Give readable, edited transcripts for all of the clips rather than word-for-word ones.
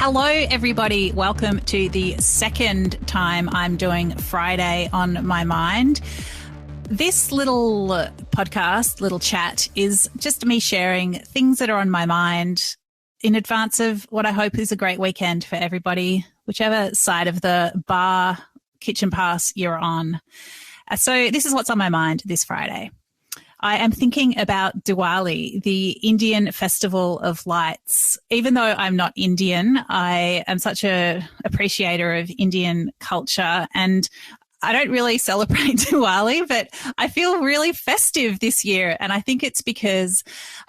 Hello, everybody. Welcome to the second time I'm doing Friday on My Mind. This little podcast, little chat, is just me sharing things that are on my mind in advance of what I hope is a great weekend for everybody, whichever side of the bar, kitchen pass you're on. So this is what's on my mind this Friday. I am thinking about Diwali, the Indian festival of lights. Even though I'm not Indian, I am such a appreciator of Indian culture, and I don't really celebrate Diwali, but I feel really festive this year. And I think it's because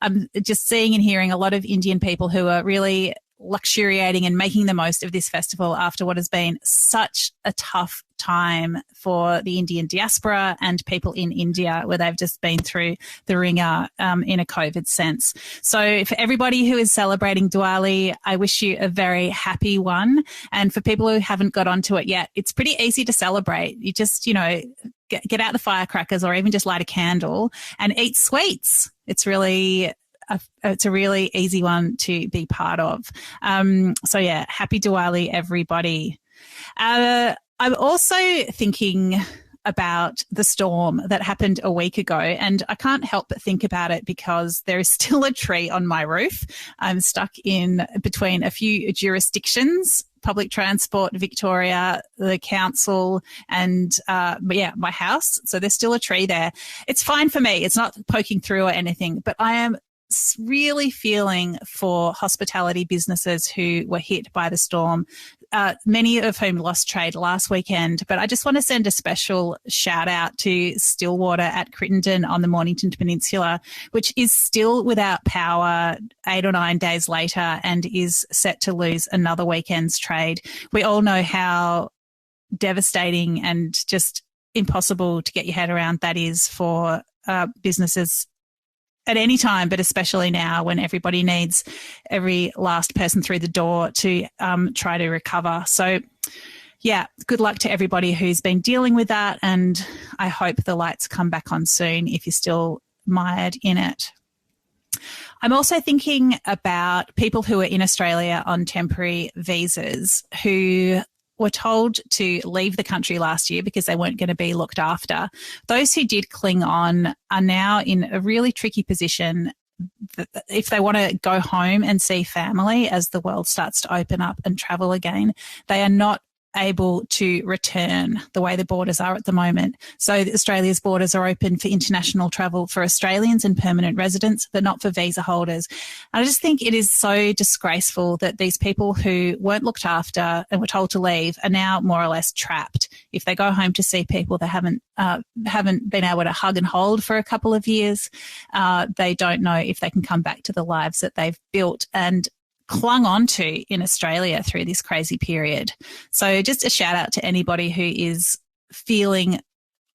I'm just seeing and hearing a lot of Indian people who are really luxuriating and making the most of this festival after what has been such a tough time for the Indian diaspora and people in India, where they've just been through the ringer in a COVID sense. So for everybody who is celebrating Diwali, I wish you a very happy one. And for people who haven't got onto it yet, it's pretty easy to celebrate. You just, get out the firecrackers or even just light a candle and eat sweets. It's a really easy one to be part of. So yeah, happy Diwali, everybody. I'm also thinking about the storm that happened a week ago, and I can't help but think about it because there is still a tree on my roof. I'm stuck in between a few jurisdictions, public transport, Victoria, the council, and my house. So there's still a tree there. It's fine for me. It's not poking through or anything, but I am really feeling for hospitality businesses who were hit by the storm, many of whom lost trade last weekend. But I just want to send a special shout out to Stillwater at Crittenden on the Mornington Peninsula, which is still without power 8 or 9 days later and is set to lose another weekend's trade. We all know how devastating and just impossible to get your head around that is for businesses at any time, but especially now when everybody needs every last person through the door to try to recover. So, yeah, good luck to everybody who's been dealing with that, and I hope the lights come back on soon if you're still mired in it. I'm also thinking about people who are in Australia on temporary visas who were told to leave the country last year because they weren't going to be looked after. Those who did cling on are now in a really tricky position if they want to go home and see family as the world starts to open up and travel again. They are not able to return the way the borders are at the moment. So Australia's borders are open for international travel for Australians and permanent residents, but not for visa holders. I just think it is so disgraceful that these people who weren't looked after and were told to leave are now more or less trapped. If they go home to see people they haven't been able to hug and hold for a couple of years, they don't know if they can come back to the lives that they've built and clung on to in Australia through this crazy period. So just a shout out to anybody who is feeling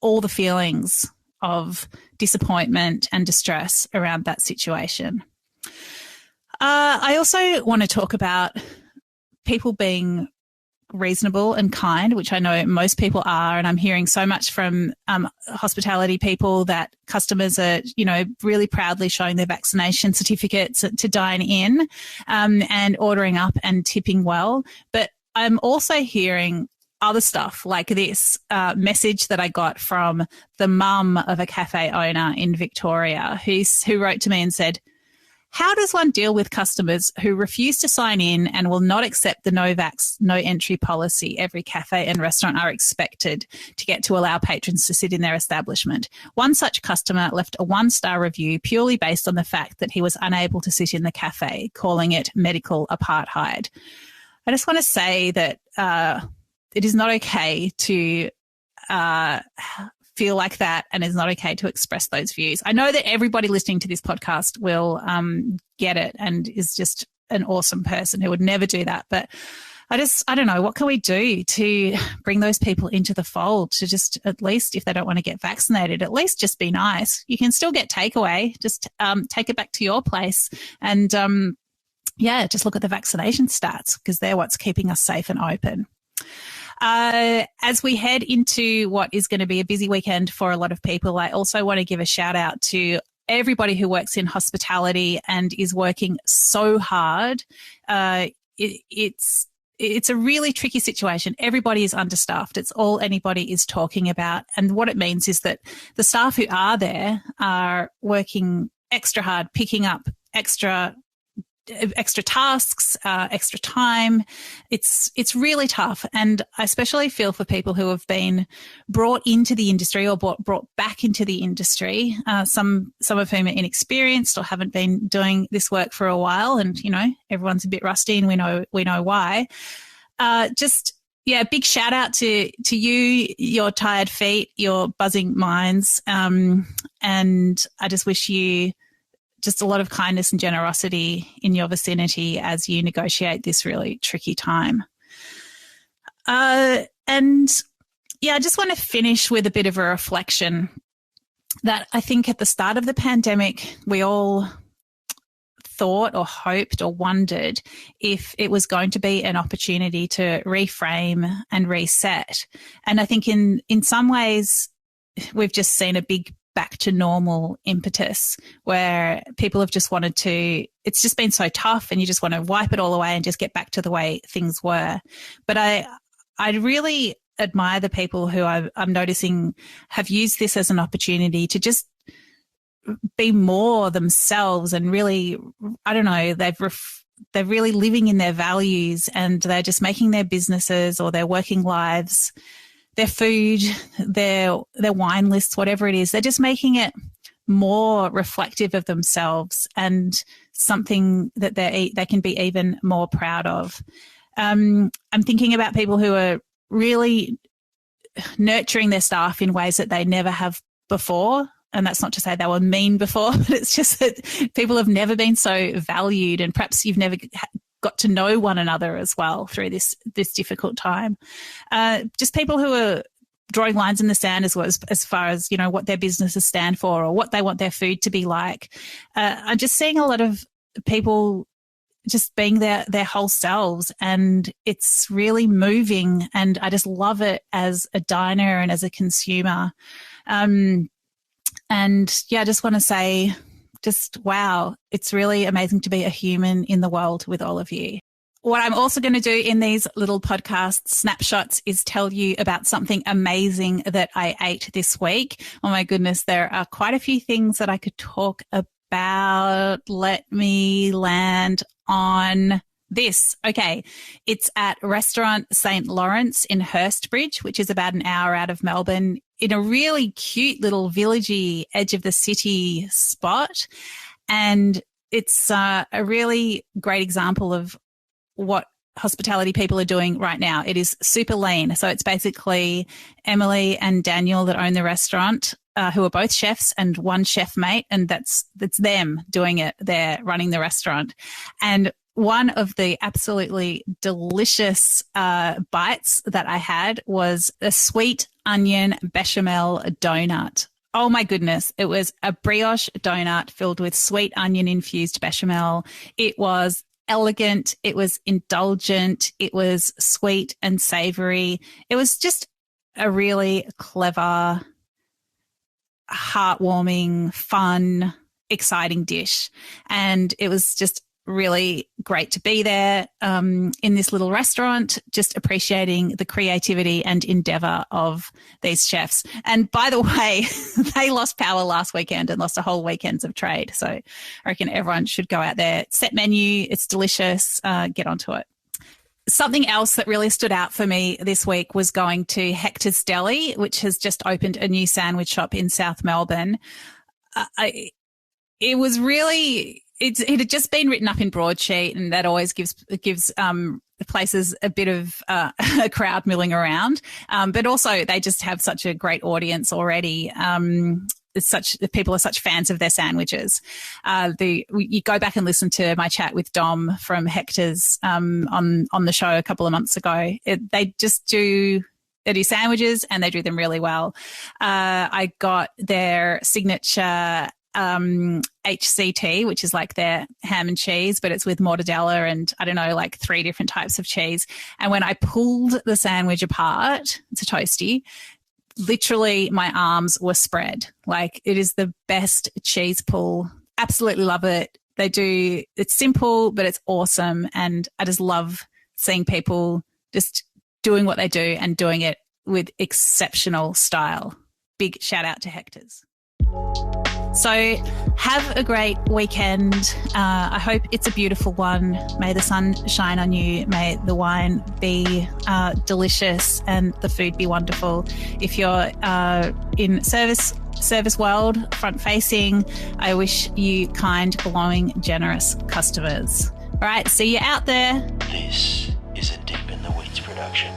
all the feelings of disappointment and distress around that situation. I also want to talk about people being reasonable and kind, which I know most people are, and I'm hearing so much from hospitality people that customers are, really proudly showing their vaccination certificates to dine in and ordering up and tipping well. But I'm also hearing other stuff like this message that I got from the mum of a cafe owner in Victoria who wrote to me and said, "How does one deal with customers who refuse to sign in and will not accept the no-vax, no-entry policy every cafe and restaurant are expected to get to allow patrons to sit in their establishment? One such customer left a 1-star review purely based on the fact that he was unable to sit in the cafe, calling it medical apartheid." I just want to say that it is not okay to feel like that, and it's not okay to express those views. I know that everybody listening to this podcast will get it and is just an awesome person who would never do that. But I don't know, what can we do to bring those people into the fold to just, at least if they don't want to get vaccinated, at least just be nice. You can still get takeaway, just take it back to your place and just look at the vaccination stats because they're what's keeping us safe and open. As we head into what is going to be a busy weekend for a lot of people, I also want to give a shout out to everybody who works in hospitality and is working so hard it's a really tricky situation. Everybody is understaffed. It's all anybody is talking about. And what it means is that the staff who are there are working extra hard, picking up extra tasks, extra time. It's really tough. And I especially feel for people who have been brought into the industry or brought back into the industry, some of whom are inexperienced or haven't been doing this work for a while. And, everyone's a bit rusty and we know why. Big shout out to you, your tired feet, your buzzing minds. And I just wish you just a lot of kindness and generosity in your vicinity as you negotiate this really tricky time. I just want to finish with a bit of a reflection that I think at the start of the pandemic, we all thought or hoped or wondered if it was going to be an opportunity to reframe and reset. And I think in some ways, we've just seen a big back to normal impetus where people have just wanted to, it's just been so tough and you just want to wipe it all away and just get back to the way things were. But I really admire the people who I'm noticing have used this as an opportunity to just be more themselves and really, I don't know, they're really living in their values and they're just making their businesses or their working lives, their food, their wine lists, whatever it is, they're just making it more reflective of themselves and something that they can be even more proud of. I'm thinking about people who are really nurturing their staff in ways that they never have before. And that's not to say they were mean before, but it's just that people have never been so valued and perhaps you've never got to know one another as well through this difficult time. Just people who are drawing lines in the sand as far as, what their businesses stand for or what they want their food to be like. I'm just seeing a lot of people just being their whole selves and it's really moving and I just love it as a diner and as a consumer. I just want to say, just wow, it's really amazing to be a human in the world with all of you. What I'm also going to do in these little podcast snapshots is tell you about something amazing that I ate this week. Oh my goodness, there are quite a few things that I could talk about. Let me land on this. Okay. It's at Restaurant St. Lawrence in Hurstbridge, which is about an hour out of Melbourne, in a really cute little villagey edge of the city spot. And it's a really great example of what hospitality people are doing right now. It is super lean. So it's basically Emily and Daniel that own the restaurant, who are both chefs and one chef mate. And that's them doing it. They're running the restaurant. And one of the absolutely delicious bites that I had was a sweet onion bechamel donut. Oh my goodness. It was a brioche donut filled with sweet onion infused bechamel. It was elegant. It was indulgent. It was sweet and savory. It was just a really clever, heartwarming, fun, exciting dish. And it was just really great to be there in this little restaurant, just appreciating the creativity and endeavour of these chefs. And by the way, they lost power last weekend and lost a whole weekend's of trade. So I reckon everyone should go out there. Set menu, it's delicious. Get onto it. Something else that really stood out for me this week was going to Hector's Deli, which has just opened a new sandwich shop in South Melbourne. It was really... It had just been written up in broadsheet, and that always gives places a bit of a crowd milling around. But also, they just have such a great audience already. People are such fans of their sandwiches. You go back and listen to my chat with Dom from Hector's on the show a couple of months ago. They do sandwiches and they do them really well. I got their signature HCT, which is like their ham and cheese, but it's with mortadella and I don't know, like 3 different types of cheese. And when I pulled the sandwich apart, it's a toasty, literally my arms were spread. Like, it is the best cheese pull. Absolutely love it. they do. It's simple, but it's awesome. And I just love seeing people just doing what they do and doing it with exceptional style. Big shout out to Hector's. So have a great weekend. I hope it's a beautiful one. May the sun shine on you. May the wine be delicious and the food be wonderful. If you're in service world, front facing, I wish you kind, glowing, generous customers. All right, see you out there. This is a Deep in the Weeds production.